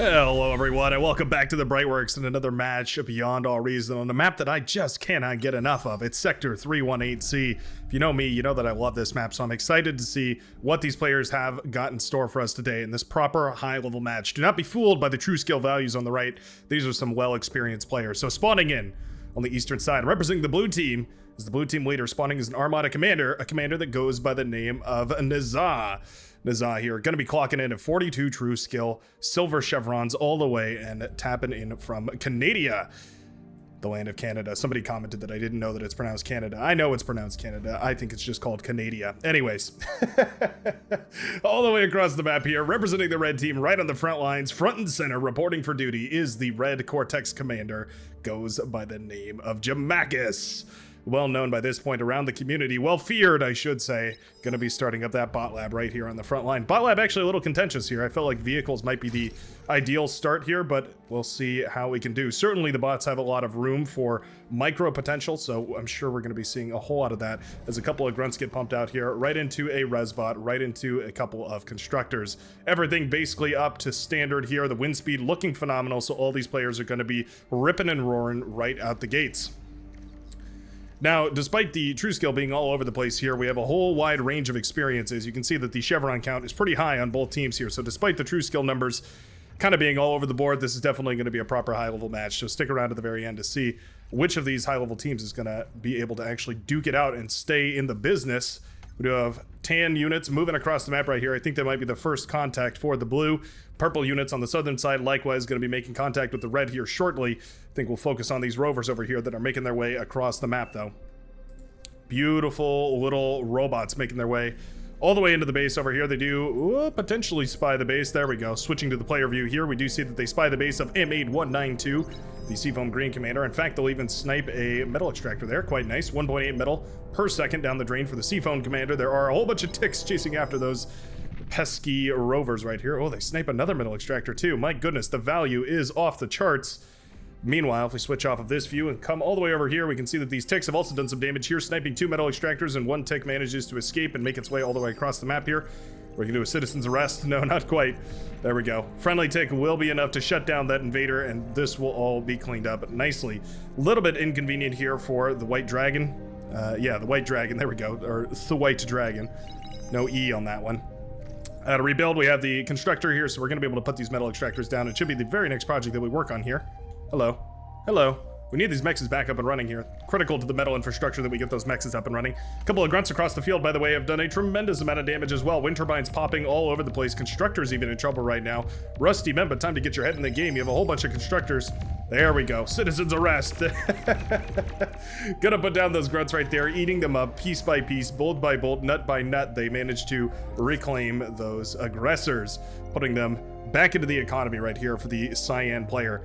Hello everyone and welcome back to the Brightworks and another match beyond all reason on a map that I just cannot get enough of. It's Sector 318C. If you know me, you know that I love this map, so I'm excited to see what these players have got in store for us today in this proper high-level match. Do not be fooled by the true skill values on the right. These are some well-experienced players. So spawning in on the eastern side, representing the blue team, is the blue team leader. Spawning as an Armada commander, a commander that goes by the name of Nazah. Nazah here, going to be clocking in at 42 true skill, silver chevrons all the way, and tapping in from Canada, the land of Canada. Somebody commented that I didn't know that it's pronounced Canada. I know it's pronounced Canada. I think it's just called Canada. Anyways, all the way across the map here, representing the red team right on the front lines, front and center, reporting for duty, is the red Cortex commander, goes by the name of Jamakis. Well known by this point around the community, well feared, I should say. Gonna be starting up that bot lab right here on the front line. Bot lab actually a little contentious here. I felt like vehicles might be the ideal start here, but we'll see how we can do. Certainly the bots have a lot of room for micro potential, so I'm sure we're gonna be seeing a whole lot of that as a couple of grunts get pumped out here, right into a res bot, right into a couple of constructors. Everything basically up to standard here. The wind speed looking phenomenal, so all these players are gonna be ripping and roaring right out the gates. Now, despite the true skill being all over the place here, we have a whole wide range of experiences. You can see that the chevron count is pretty high on both teams here. So despite the true skill numbers kind of being all over the board, this is definitely going to be a proper high-level match. So stick around to the very end to see which of these high-level teams is going to be able to actually duke it out and stay in the business. We do have tan units moving across the map right here. I think that might be the first contact for the blue. Purple units on the southern side likewise going to be making contact with the red here shortly. I think we'll focus on these rovers over here that are making their way across the map though. Beautiful little robots making their way all the way into the base over here. They do potentially spy the base. There we go. Switching to the player view here, we do see that they spy the base of M8192, the Seafoam Green commander. In fact, they'll even snipe a metal extractor there. Quite nice. 1.8 metal per second down the drain for the Seafoam commander. There are a whole bunch of ticks chasing after those pesky rovers right here. Oh, they snipe another metal extractor too. My goodness, the value is off the charts. Meanwhile, if we switch off of this view and come all the way over here, we can see that these ticks have also done some damage here, sniping two metal extractors, and one tick manages to escape and make its way all the way across the map here. We can do a citizen's arrest. No, not quite. There we go. Friendly tick will be enough to shut down that invader, and this will all be cleaned up nicely. A little bit inconvenient here for the white dragon. Yeah, the white dragon. There we go. Or the white dragon. No E on that one. To rebuild, we have the constructor here, so we're going to be able to put these metal extractors down. It should be the very next project that we work on here. Hello. Hello. We need these mexes back up and running here. Critical to the metal infrastructure that we get those mexes up and running. A couple of grunts across the field, by the way, have done a tremendous amount of damage as well. Wind turbines popping all over the place. Constructors even in trouble right now. Rusty men, but time to get your head in the game. You have a whole bunch of constructors. There we go. Citizens arrest. Gonna put down those grunts right there, eating them up piece by piece, bolt by bolt, nut by nut. They managed to reclaim those aggressors, putting them back into the economy right here for the Cyan player.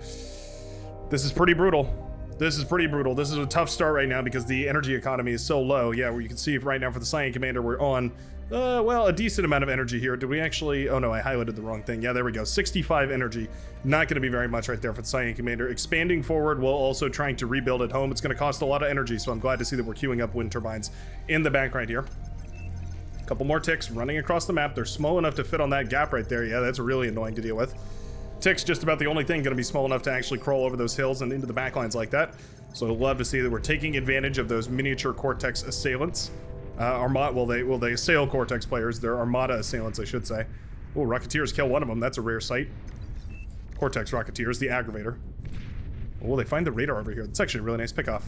This is pretty brutal. This is pretty brutal. This is a tough start right now because the energy economy is so low. Yeah, where you can see right now for the Cyan commander, we're on, well, a decent amount of energy here. Did we actually, oh no, I highlighted the wrong thing. Yeah, there we go. 65 energy. Not going to be very much right there for the Cyan commander. Expanding forward while also trying to rebuild at home. It's going to cost a lot of energy, so I'm glad to see that we're queuing up wind turbines in the back right here. A couple more ticks running across the map. They're small enough to fit on that gap right there. Yeah, that's really annoying to deal with. Tick's just about the only thing going to be small enough to actually crawl over those hills and into the backlines like that. So I'd love to see that we're taking advantage of those miniature Cortex assailants. Well, they assail Cortex players. They're Armada assailants, I should say. Oh, Rocketeers kill one of them. That's a rare sight. Cortex Rocketeers, the aggravator. Oh, they find the radar over here. That's actually a really nice pickoff.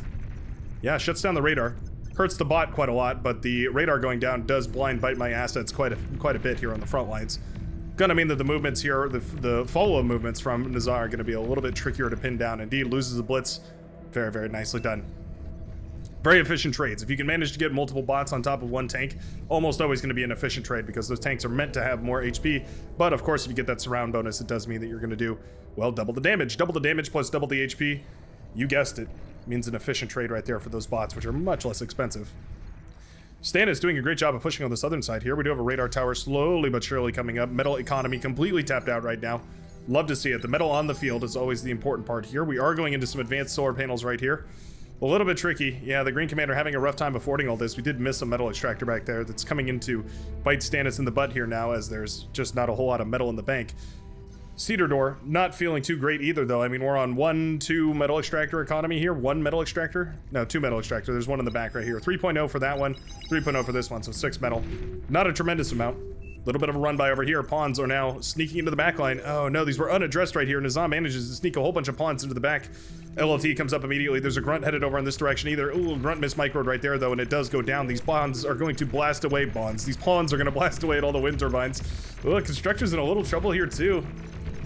Yeah, shuts down the radar. Hurts the bot quite a lot, but the radar going down does blind bite my assets quite a bit here on the front lines. Gonna mean that the movements here, the follow-up movements from Nazah are gonna be a little bit trickier to pin down. Indeed, loses the blitz. Very, very nicely done. Very efficient trades. If you can manage to get multiple bots on top of one tank, almost always gonna be an efficient trade because those tanks are meant to have more HP. But of course, if you get that surround bonus, it does mean that you're gonna do, well, double the damage. Double the damage plus double the HP. You guessed it. Means an efficient trade right there for those bots, which are much less expensive. Stan is doing a great job of pushing on the southern side here. We do have a radar tower slowly but surely coming up. Metal economy completely tapped out right now. Love to see it. The metal on the field is always the important part here. We are going into some advanced solar panels right here. A little bit tricky. Yeah, the Green Commander having a rough time affording all this. We did miss a metal extractor back there that's coming in to bite Stannis in the butt here now, as there's just not a whole lot of metal in the bank. Cedar Door, not feeling too great either, though. I mean, we're on 1-2 metal extractor economy here. 1 metal extractor? No, 2 metal extractor. There's one in the back right here. 3.0 for that one, 3.0 for this one, so 6 metal. Not a tremendous amount. Little bit of a run by over here. Pawns are now sneaking into the back line. Oh no, these were unaddressed right here. Nizam manages to sneak a whole bunch of pawns into the back. LLT comes up immediately. There's a grunt headed over in this direction either. Ooh, grunt mismicroed right there though, and it does go down. These pawns are going to blast away These pawns are going to blast away at all the wind turbines. Look, constructor's in a little trouble here too.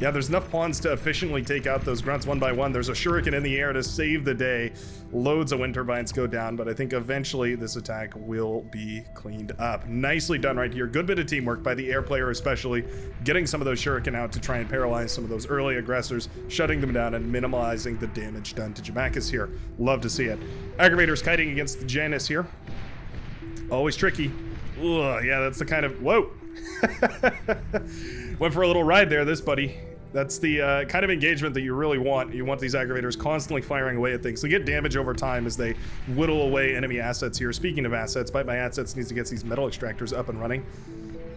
Yeah, there's enough pawns to efficiently take out those grunts one by one. There's a shuriken in the air to save the day. Loads of wind turbines go down, but I think eventually this attack will be cleaned up. Nicely done right here. Good bit of teamwork by the air player especially, getting some of those shuriken out to try and paralyze some of those early aggressors, shutting them down and minimizing the damage done to Jamakis here. Love to see it. Aggravators kiting against the Janus here. Always tricky. Ugh, yeah, that's the kind of... Whoa! Went for a little ride there, this buddy. That's the kind of engagement that you really want. You want these aggravators constantly firing away at things. They get damage over time as they whittle away enemy assets here. Speaking of assets, Bite My Assets needs to get these metal extractors up and running.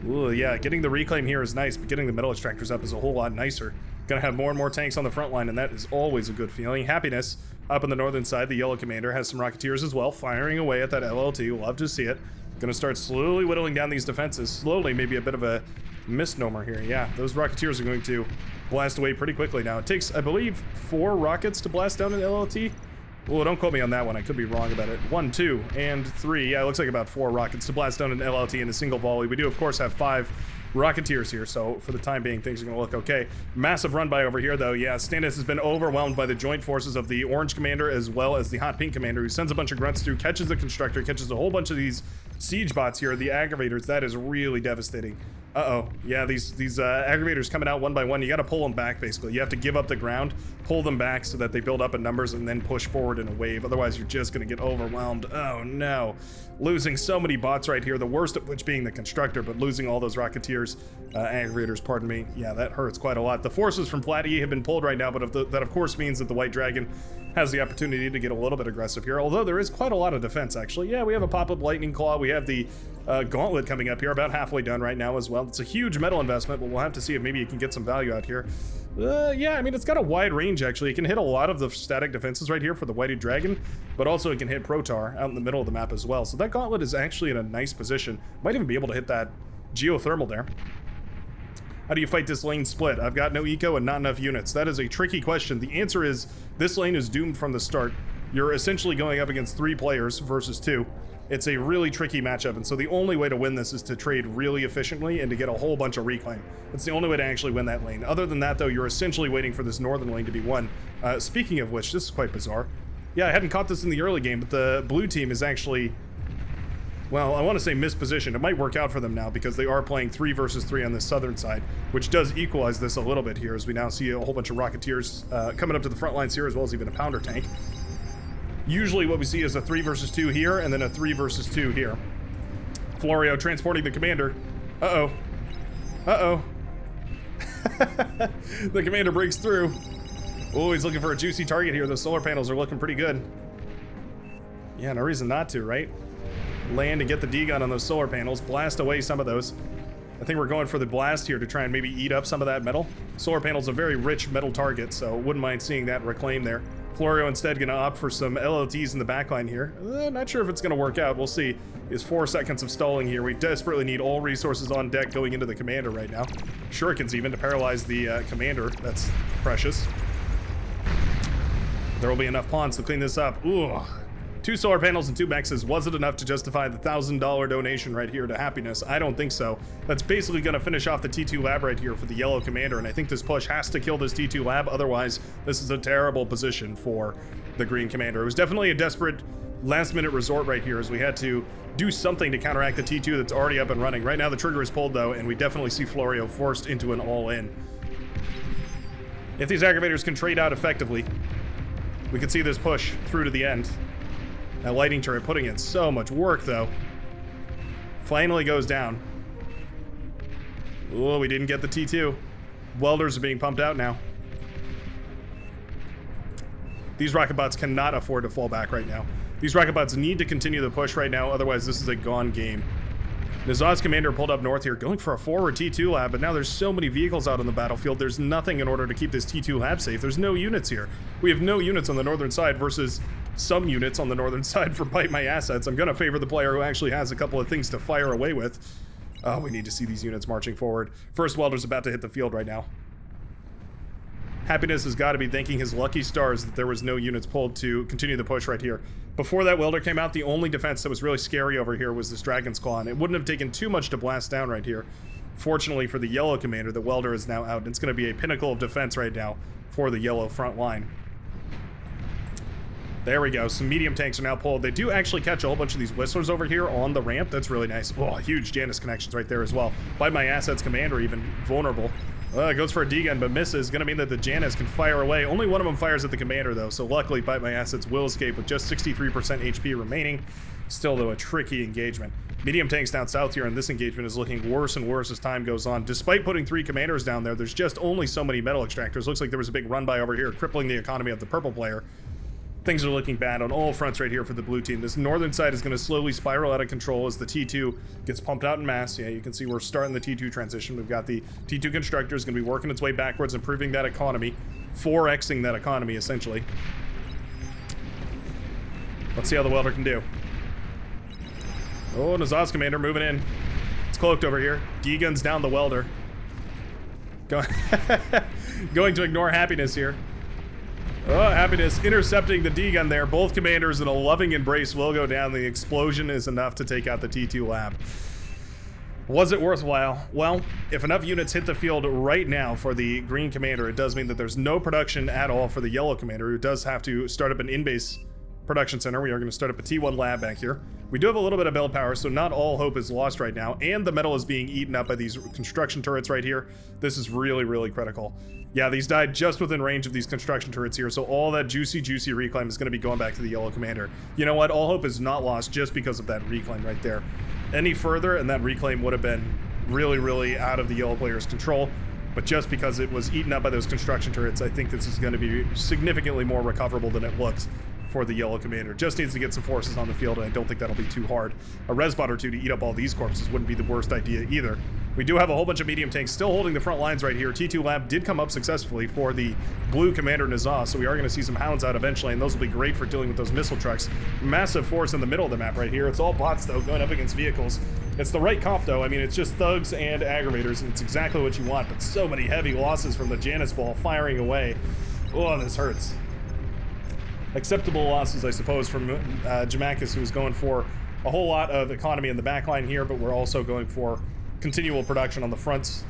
Ooh, yeah, getting the reclaim here is nice, but getting the metal extractors up is a whole lot nicer. Gonna have more and more tanks on the front line, and that is always a good feeling. Happiness up on the northern side. The yellow commander has some Rocketeers as well, firing away at that LLT. Love to see it. Gonna start slowly whittling down these defenses. Slowly, maybe a bit of a misnomer here. Yeah, those Rocketeers are going to blast away pretty quickly now. It takes, I believe, 4 rockets to blast down an LLT. Well, don't quote me on that one. I could be wrong about it. 1, 2, and 3. Yeah, it looks like about 4 rockets to blast down an LLT in a single volley. We do, of course, have 5 Rocketeers here, so for the time being, things are going to look okay. Massive run by over here, though. Yeah, Stannis has been overwhelmed by the joint forces of the Orange Commander as well as the Hot Pink Commander, who sends a bunch of grunts through, catches the Constructor, catches a whole bunch of these siege bots here, the aggravators. That is really devastating. Uh-oh. Yeah, these aggravators coming out one by one. You got to pull them back, basically. You have to give up the ground, pull them back so that they build up in numbers, and then push forward in a wave. Otherwise, you're just going to get overwhelmed. Oh, no. Losing so many bots right here, the worst of which being the Constructor, but losing all those Rocketeers, aggravators, pardon me. Yeah, that hurts quite a lot. The forces from Flat E have been pulled right now, but that, of course, means that the White Dragon has the opportunity to get a little bit aggressive here, although there is quite a lot of defense, actually. Yeah, we have a pop-up Lightning Claw. We have the Gauntlet coming up here, about halfway done right now as well. It's a huge metal investment, but we'll have to see if maybe you can get some value out here. Yeah, I mean, it's got a wide range, actually. It can hit a lot of the static defenses right here for the Whited Dragon, but also it can hit Protar out in the middle of the map as well. So that Gauntlet is actually in a nice position. Might even be able to hit that Geothermal there. How do you fight this lane split? I've got no eco and not enough units. That is a tricky question. The answer is this lane is doomed from the start. You're essentially going up against 3 players versus 2. It's a really tricky matchup, and so the only way to win this is to trade really efficiently and to get a whole bunch of reclaim. It's the only way to actually win that lane. Other than that, though, you're essentially waiting for this northern lane to be won. Speaking of which, this is quite bizarre. Yeah, I hadn't caught this in the early game, but the blue team is actually... Well, I want to say mispositioned. It might work out for them now because they are playing 3 versus 3 on the southern side, which does equalize this a little bit here as we now see a whole bunch of Rocketeers coming up to the front lines here, as well as even a Pounder tank. Usually what we see is a 3 versus 2 here and then a 3 versus 2 here. Florio transporting the commander. Uh-oh. Uh-oh. The commander breaks through. Oh, he's looking for a juicy target here. Those solar panels are looking pretty good. Yeah, no reason not to, right? Land and get the D-gun on those solar panels, blast away some of those. I think we're going for the blast here to try and maybe eat up some of that metal. Solar panel's a very rich metal target, so wouldn't mind seeing that reclaim there. Florio instead gonna opt for some LLTs in the backline here. Not sure if it's gonna work out, we'll see. Is 4 seconds of stalling here. We desperately need all resources on deck going into the commander right now. Shurikens even to paralyze the commander, that's precious. There will be enough pawns to clean this up. Ooh. 2 solar panels and 2 mexes. Was it enough to justify the $1,000 donation right here to Happiness? I don't think so. That's basically going to finish off the T2 lab right here for the yellow commander, and I think this push has to kill this T2 lab. Otherwise, this is a terrible position for the green commander. It was definitely a desperate last-minute resort right here as we had to do something to counteract the T2 that's already up and running. Right now, the trigger is pulled, though, and we definitely see Florio forced into an all-in. If these aggravators can trade out effectively, we could see this push through to the end. That lighting turret putting in so much work, though. Finally goes down. Oh, we didn't get the T2. Welders are being pumped out now. These rocket bots cannot afford to fall back right now. These rocket bots need to continue the push right now, otherwise this is a gone game. Nizaz's commander pulled up north here, going for a forward T2 lab, but now there's so many vehicles out on the battlefield, there's nothing in order to keep this T2 lab safe. There's no units here. We have no units on the northern side versus some units on the northern side for Bite My Assets. I'm going to favor the player who actually has a couple of things to fire away with. Oh, we need to see these units marching forward. First welder's about to hit the field right now. Happiness has got to be thanking his lucky stars that there was no units pulled to continue the push right here. Before that welder came out, the only defense that was really scary over here was this Dragon's Claw, and it wouldn't have taken too much to blast down right here. Fortunately for the yellow commander, the welder is now out, and it's going to be a pinnacle of defense right now for the yellow front line. There we go. Some medium tanks are now pulled. They do actually catch a whole bunch of these whistlers over here on the ramp. That's really nice. Oh, huge Janus connections right there as well. Bite My Assets commander even vulnerable. Goes for a D-gun, but misses. Gonna mean that the Janus can fire away. Only one of them fires at the commander, though, so luckily Bite My Assets will escape with just 63% HP remaining. Still, though, a tricky engagement. Medium tanks down south here, and this engagement is looking worse and worse as time goes on. Despite putting 3 commanders down there, there's just only so many metal extractors. Looks like there was a big run-by over here, crippling the economy of the purple player. Things are looking bad on all fronts right here for the blue team. This northern side is going to slowly spiral out of control as the T2 gets pumped out in mass. Yeah, you can see we're starting the T2 transition. We've got the T2 constructor is going to be working its way backwards, improving that economy, 4xing that economy, essentially. Let's see how the welder can do. Oh, Nizaz's commander moving in. It's cloaked over here. D-guns down the welder. Going to ignore Happiness here. Oh, Happiness intercepting the D-gun there. Both commanders in a loving embrace will go down. The explosion is enough to take out the T2 lab. Was it worthwhile? Well, if enough units hit the field right now for the green commander, it does mean that there's no production at all for the yellow commander, who does have to start up an in-base production center. We are going to start up a T1 lab back here. We do have a little bit of build power, so not all hope is lost right now, and the metal is being eaten up by these construction turrets right here. This is really, really critical. Yeah, these died just within range of these construction turrets here, so all that juicy reclaim is going to be going back to the yellow commander. You know what? All hope is not lost just because of that reclaim right there. Any further, and that reclaim would have been really, really out of the yellow player's control. But just because it was eaten up by those construction turrets, I think this is going to be significantly more recoverable than it looks for the yellow commander. Just needs to get some forces on the field, and I don't think that'll be too hard. A resbot or two to eat up all these corpses wouldn't be the worst idea either. We do have a whole bunch of medium tanks still holding the front lines right here. T2 lab did come up successfully for the blue commander Nizaz, so we are going to see some hounds out eventually, and those will be great for dealing with those missile trucks. Massive force in the middle of the map right here. It's all bots, though, going up against vehicles. It's the right comp, though. I mean, it's just thugs and aggravators, and it's exactly what you want, but so many heavy losses from the Janus ball firing away. Oh, this hurts. Acceptable losses, I suppose, from Jamakis, who is going for a whole lot of economy in the backline here, but we're also going for continual production on the fronts.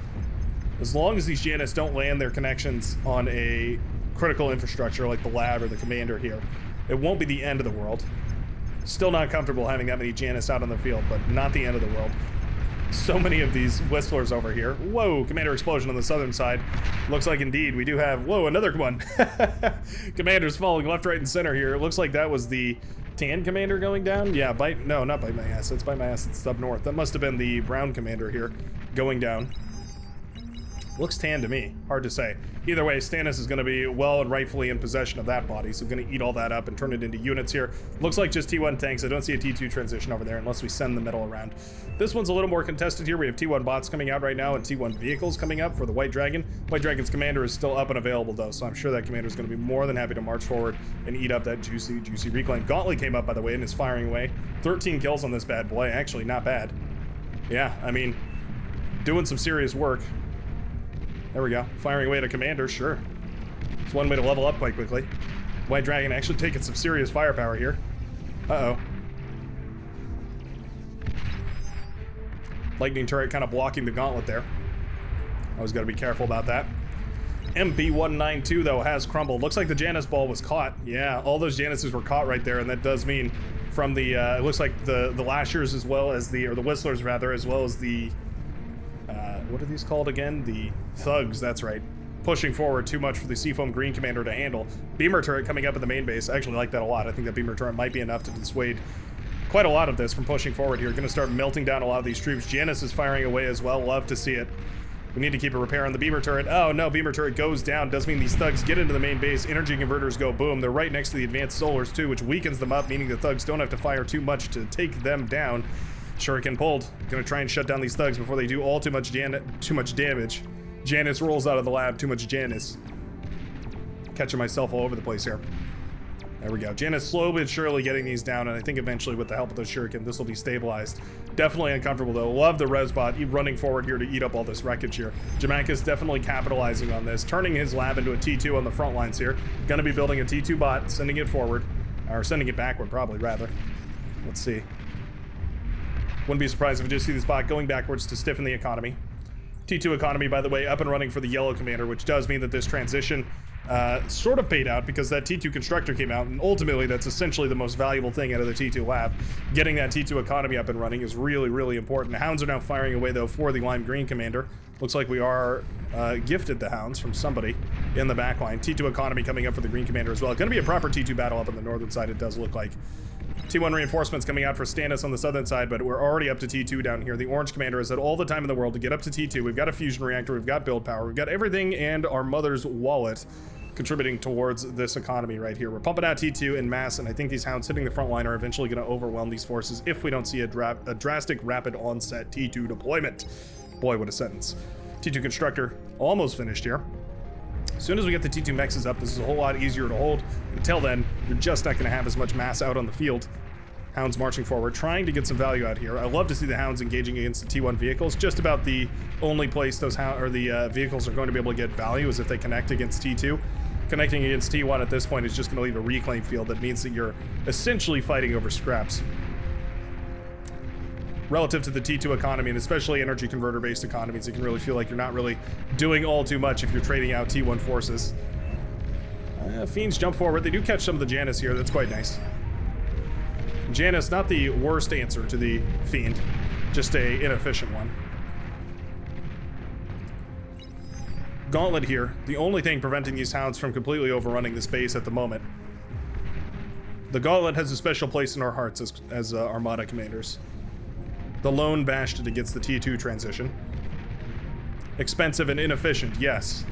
As long as these Janus don't land their connections on a critical infrastructure like the lab or the commander here, it won't be the end of the world. Still not comfortable having that many Janus out on the field, but not the end of the world. So many of these whistlers over here. Whoa, commander explosion on the southern side. Looks like indeed we do have, whoa, another one. Commanders falling left, right, and center here. It looks like that was the tan commander going down. Yeah, no, not Bite My Assets. Bite My Assets up north. That must have been the brown commander here going down. Looks tan to me. Hard to say. Either way, Stannis is going to be well and rightfully in possession of that body, so going to eat all that up and turn it into units here. Looks like just T1 tanks. I don't see a T2 transition over there unless we send the metal around. This one's a little more contested here. We have T1 bots coming out right now and T1 vehicles coming up for the White Dragon. White Dragon's commander is still up and available, though, so I'm sure that commander is going to be more than happy to march forward and eat up that juicy reclaim. Gauntlet came up, by the way, and is firing away. 13 kills on this bad boy. Actually, not bad. Yeah, I mean, doing some serious work. There we go. Firing away at a commander, sure. It's one way to level up quite quickly. White Dragon actually taking some serious firepower here. Uh-oh. Lightning turret kind of blocking the gauntlet there. Always got to be careful about that. MP192, though, has crumbled. Looks like the Janus ball was caught. Yeah, all those Januses were caught right there, and that does mean from the, it looks like the Lashers as well as the, or the Whistlers rather, as well as the, what are these called again? The Thugs, that's right. Pushing forward too much for the Seafoam Green Commander to handle. Beamer turret coming up at the main base. I actually like that a lot. I think that Beamer turret might be enough to dissuade quite a lot of this from pushing forward here. Going to start melting down a lot of these troops. Janus is firing away as well. Love to see it. We need to keep a repair on the Beamer turret. Oh no, Beamer turret goes down. Does mean these Thugs get into the main base. Energy converters go boom. They're right next to the advanced solars too, which weakens them up, meaning the Thugs don't have to fire too much to take them down. Shuriken pulled. Gonna try and shut down these thugs before they do all too much damage. Janice rolls out of the lab. Too much Janice. Catching myself all over the place here. There we go. Janice slowly but surely getting these down, and I think eventually with the help of the Shuriken, this will be stabilized. Definitely uncomfortable though. Love the Resbot running forward here to eat up all this wreckage here. Jamaica's definitely capitalizing on this, turning his lab into a T2 on the front lines here. Gonna be building a T2 bot, sending it forward. Or sending it backward, probably, rather. Let's see. Wouldn't be surprised if we just see this bot going backwards to stiffen the economy. T2 economy, by the way, up and running for the yellow commander, which does mean that this transition sort of paid out because that T2 constructor came out, and ultimately that's essentially the most valuable thing out of the T2 lab. Getting that T2 economy up and running is really, really important. Hounds are now firing away, though, for the lime green commander. Looks like we are gifted the hounds from somebody in the back line. T2 economy coming up for the green commander as well. It's going to be a proper T2 battle up on the northern side, it does look like. T1 reinforcements coming out for Stannis on the southern side, but we're already up to T2 down here. The orange commander has had all the time in the world to get up to T2. We've got a fusion reactor, we've got build power, we've got everything and our mother's wallet contributing towards this economy right here. We're pumping out T2 in mass, and I think these hounds hitting the front line are eventually going to overwhelm these forces if we don't see a drastic rapid onset T2 deployment. Boy, what a sentence. T2 constructor almost finished here. As soon as we get the T2 mexes up, this is a whole lot easier to hold. Until then, you're just not going to have as much mass out on the field. Hounds marching forward, trying to get some value out here. I love to see the hounds engaging against the T1 vehicles. Just about the only place those vehicles are going to be able to get value is if they connect against T2. Connecting against T1 at this point is just going to leave a reclaim field. That means that you're essentially fighting over scraps. Relative to the T2 economy, and especially energy converter based economies, it can really feel like you're not really doing all too much if you're trading out T1 forces. Fiends jump forward. They do catch some of the Janus here. That's quite nice. Janus, not the worst answer to the Fiend, just a inefficient one. Gauntlet here, the only thing preventing these hounds from completely overrunning this base at the moment. The Gauntlet has a special place in our hearts as Armada commanders. The lone bastion against the T2 transition. Expensive and inefficient, yes,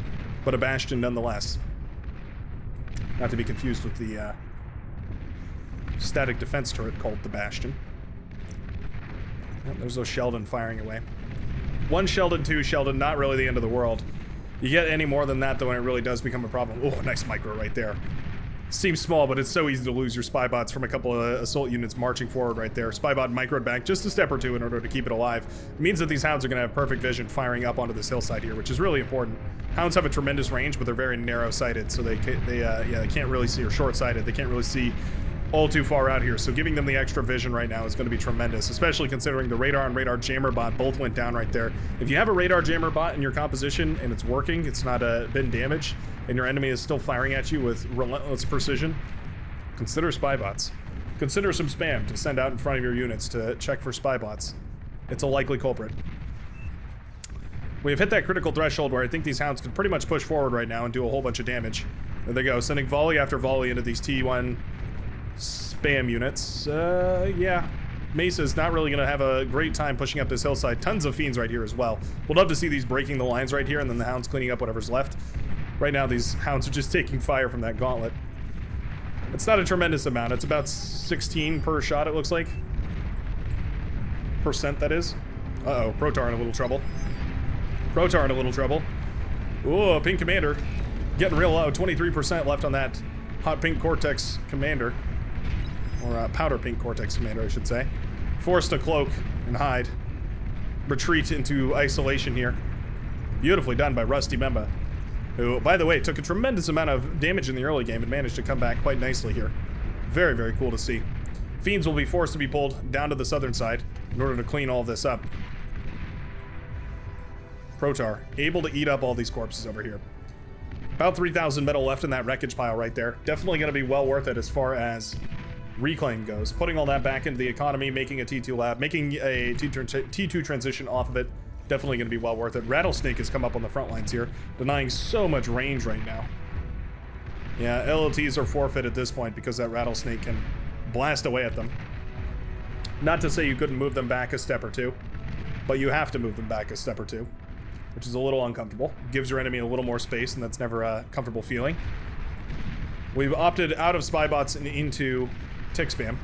but a bastion nonetheless. Not to be confused with the static defense turret called the Bastion. Oh, there's those Sheldon firing away. One Sheldon, two Sheldon, not really the end of the world. You get any more than that, though, and it really does become a problem. Oh, nice micro right there. Seems small, but it's so easy to lose your spy bots from a couple of assault units marching forward right there. Spy bot microed back just a step or two in order to keep it alive. It means that these hounds are going to have perfect vision firing up onto this hillside here, which is really important. Hounds have a tremendous range, but they're very narrow-sighted, so they can't really see, or short-sighted. They can't really see all too far out here, so giving them the extra vision right now is going to be tremendous, especially considering the radar and radar jammer bot both went down right there. If you have a radar jammer bot in your composition and it's working, it's not been damaged, and your enemy is still firing at you with relentless precision, consider spy bots. Consider some spam to send out in front of your units to check for spy bots. It's a likely culprit. We have hit that critical threshold where I think these hounds can pretty much push forward right now and do a whole bunch of damage. There they go, sending volley after volley into these T1 spam units. Yeah. Mesa's not really going to have a great time pushing up this hillside. Tons of Fiends right here as well. We'll love to see these breaking the lines right here and then the hounds cleaning up whatever's left. Right now, these hounds are just taking fire from that gauntlet. It's not a tremendous amount. It's about 16 per shot, it looks like. Percent, that is. Uh-oh, Protar in a little trouble. Protar in a little trouble. Ooh, Pink Commander. Getting real low. 23% left on that Hot Pink Cortex Commander. Or Powder Pink Cortex Commander, I should say. Forced to cloak and hide. Retreat into isolation here. Beautifully done by Rusty Memba, who, by the way, took a tremendous amount of damage in the early game and managed to come back quite nicely here. Very, very cool to see. Fiends will be forced to be pulled down to the southern side in order to clean all this up. Protar, able to eat up all these corpses over here. About 3,000 metal left in that wreckage pile right there. Definitely going to be well worth it as far as reclaim goes. Putting all that back into the economy, making a T2 lab, making a T2 transition off of it, definitely going to be well worth it. Rattlesnake has come up on the front lines here, denying so much range right now. Yeah, LLTs are forfeit at this point because that Rattlesnake can blast away at them. Not to say you couldn't move them back a step or two, but you have to move them back a step or two, which is a little uncomfortable. Gives your enemy a little more space, and that's never a comfortable feeling. We've opted out of spy bots and into tick spam.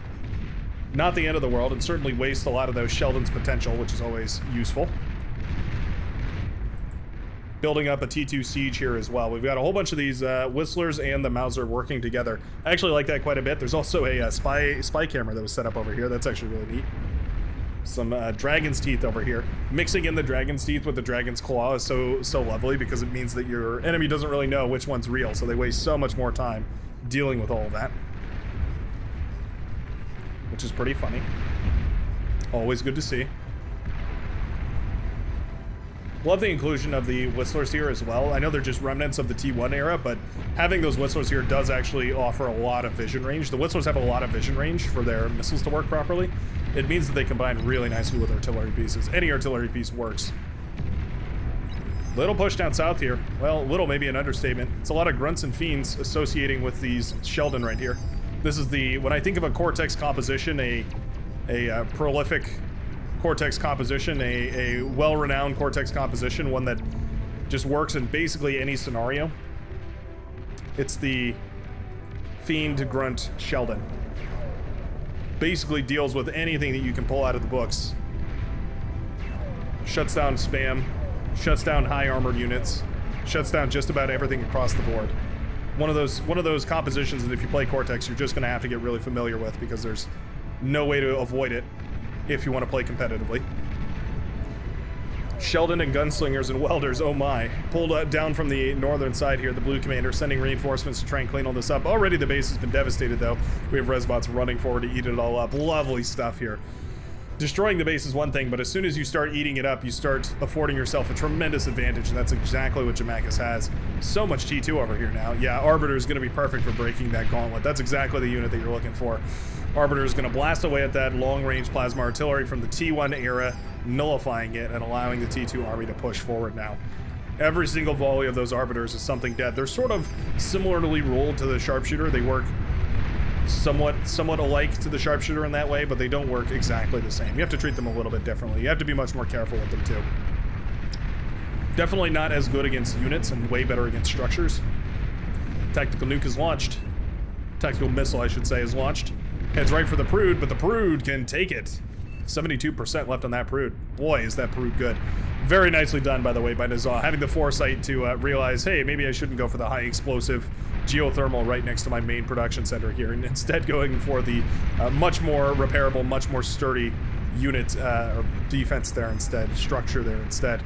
Not the end of the world, and certainly wastes a lot of those Sheldon's potential, which is always useful. Building up a T2 siege here as well. We've got a whole bunch of these Whistlers and the Mauser working together. I actually like that quite a bit. There's also a spy camera that was set up over here. That's actually really neat. Some Dragon's Teeth over here. Mixing in the Dragon's Teeth with the Dragon's Claw is so lovely, because it means that your enemy doesn't really know which one's real, so they waste so much more time dealing with all of that. Which is pretty funny. Always good to see. Love the inclusion of the Whistlers here as well. I know they're just remnants of the T1 era, but having those Whistlers here does actually offer a lot of vision range. The Whistlers have a lot of vision range for their missiles to work properly. It means that they combine really nicely with artillery pieces. Any artillery piece works. Little push down south here. Well, little may be an understatement. It's a lot of grunts and fiends associating with these Sheldon right here. This is the, when I think of a Cortex composition, a prolific Cortex composition, a well-renowned Cortex composition, one that just works in basically any scenario. It's the Fiend Grunt Sheldon. Basically deals with anything that you can pull out of the books. Shuts down spam, shuts down high armored units, shuts down just about everything across the board. One of those compositions that if you play Cortex, you're just going to have to get really familiar with, because there's no way to avoid it if you want to play competitively. Sheldon and gunslingers and welders, oh my. Pulled down from the northern side here, the blue commander sending reinforcements to try and clean all this up. Already the base has been devastated though. We have Resbots running forward to eat it all up. Lovely stuff here. Destroying the base is one thing, but as soon as you start eating it up, you start affording yourself a tremendous advantage, and that's exactly what Jamakis has. So much T2 over here now. Yeah, Arbiter is going to be perfect for breaking that gauntlet. That's exactly the unit that you're looking for. Arbiter is going to blast away at that long-range plasma artillery from the T1 era, nullifying it and allowing the T2 army to push forward now. Every single volley of those Arbiters is something dead. They're sort of similarly ruled to the Sharpshooter. They work somewhat alike to the Sharpshooter in that way, but they don't work exactly the same. You have to treat them a little bit differently. You have to be much more careful with them too. Definitely not as good against units and way better against structures. Tactical nuke is launched. Tactical missile, I should say, is launched. Heads right for the Prude, but the Prude can take it. 72% left on that Prude. Boy, is that Prude good. Very nicely done, by the way, by Nizar. Having the foresight to realize, hey, maybe I shouldn't go for the high explosive geothermal right next to my main production center here, and instead going for the much more repairable, much more sturdy unit or defense there instead, structure there instead.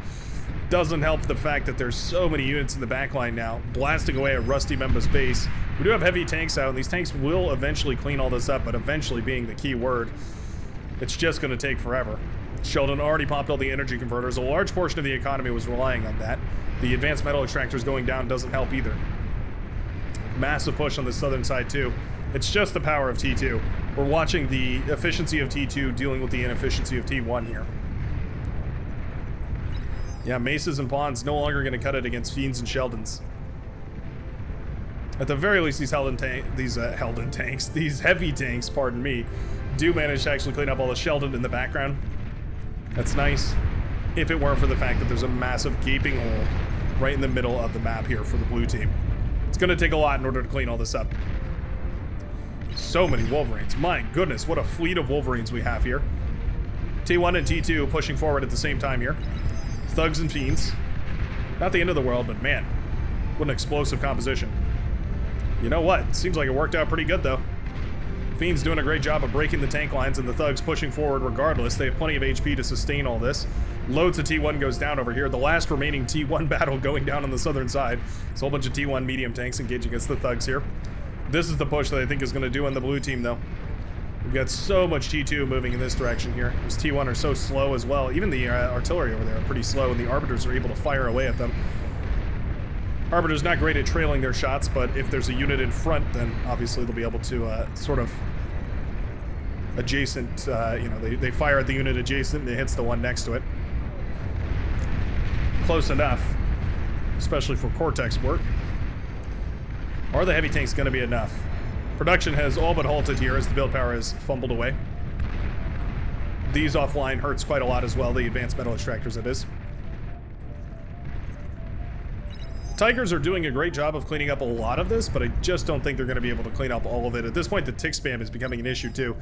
Doesn't help the fact that there's so many units in the backline now, blasting away at Rusty Memba's base. We do have heavy tanks out, and these tanks will eventually clean all this up, but eventually being the key word. It's just going to take forever. Sheldon already popped all the energy converters. A large portion of the economy was relying on that. The advanced metal extractors going down doesn't help either. Massive push on the southern side too. It's just the power of T2. We're watching the efficiency of T2 dealing with the inefficiency of T1 here. Yeah, Maces and Pawns no longer going to cut it against Fiends and Sheldons. At the very least, these heavy tanks, pardon me, do manage to actually clean up all the Sheldon in the background. That's nice. If it weren't for the fact that there's a massive gaping hole right in the middle of the map here for the blue team. It's going to take a lot in order to clean all this up. So many Wolverines. My goodness, what a fleet of Wolverines we have here. T1 and T2 pushing forward at the same time here. Thugs and Fiends. Not the end of the world, but man, what an explosive composition. You know what? Seems like it worked out pretty good, though. Fiend's doing a great job of breaking the tank lines, and the Thugs pushing forward regardless. They have plenty of HP to sustain all this. Loads of T1 goes down over here. The last remaining T1 battle going down on the southern side. There's a whole bunch of T1 medium tanks engaging against the Thugs here. This is the push that I think is going to do on the blue team, though. We've got so much T2 moving in this direction here. These T1 are so slow as well. Even the artillery over there are pretty slow, and the Arbiters are able to fire away at them. Arbiter's not great at trailing their shots, but if there's a unit in front, then obviously they'll be able to sort of adjacent, they fire at the unit adjacent and it hits the one next to it. Close enough, especially for Cortex work. Are the heavy tanks going to be enough? Production has all but halted here as the build power is fumbled away. These offline hurts quite a lot as well, the advanced metal extractors it is. Tigers are doing a great job of cleaning up a lot of this, but I just don't think they're going to be able to clean up all of it. At this point, the tick spam is becoming an issue too.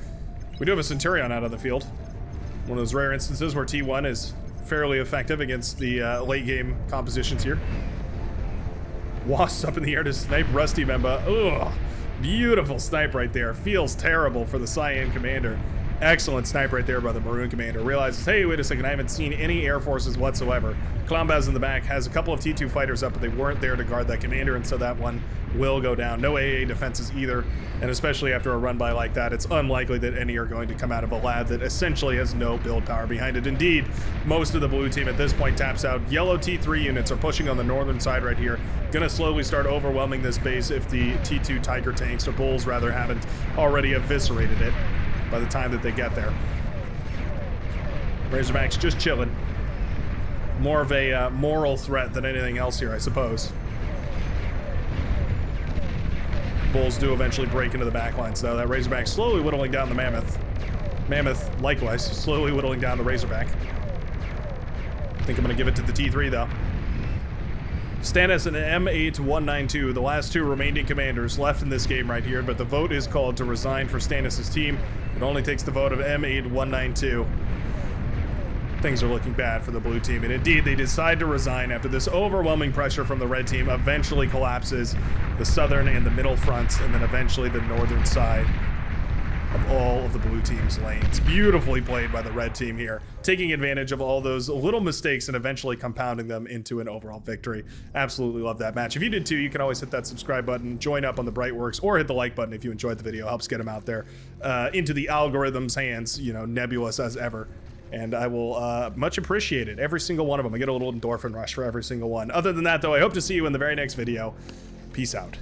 We do have a Centurion out on the field. One of those rare instances where T1 is fairly effective against the late game compositions here. Wasps up in the air to snipe Rusty Memba. Ugh. Beautiful snipe right there. Feels terrible for the Cyan commander. Excellent snipe right there by the Maroon commander. Realizes, hey, wait a second, I haven't seen any air forces whatsoever. Klombaz in the back has a couple of T2 fighters up, but they weren't there to guard that commander, and so that one will go down. No AA defenses either, and especially after a run by like that, it's unlikely that any are going to come out of a lab that essentially has no build power behind it. Indeed, most of the blue team at this point taps out. Yellow T3 units are pushing on the northern side right here. Gonna slowly start overwhelming this base if the T2 Tiger tanks, or Bulls rather, haven't already eviscerated it by the time that they get there. Razorbacks just chilling. More of a moral threat than anything else here, I suppose. Bulls do eventually break into the backlines, though. That Razorback slowly whittling down the Mammoth. Mammoth, likewise, slowly whittling down the Razorback. I think I'm going to give it to the T3, though. Stannis and M8192, the last two remaining commanders left in this game right here, but the vote is called to resign for Stannis' team. It only takes the vote of M8192. Things are looking bad for the blue team, and indeed they decide to resign after this overwhelming pressure from the red team eventually collapses the southern and the middle fronts, and then eventually the northern side of all of the blue team's lanes. Beautifully played by the red team here, taking advantage of all those little mistakes and eventually compounding them into an overall victory. Absolutely love that match. If you did too, you can always hit that subscribe button, join up on the Brightworks, or hit the like button if you enjoyed the video. Helps get them out there into the algorithm's hands, you know, nebulous as ever. And I will much appreciate it. Every single one of them. I get a little endorphin rush for every single one. Other than that, though, I hope to see you in the very next video. Peace out.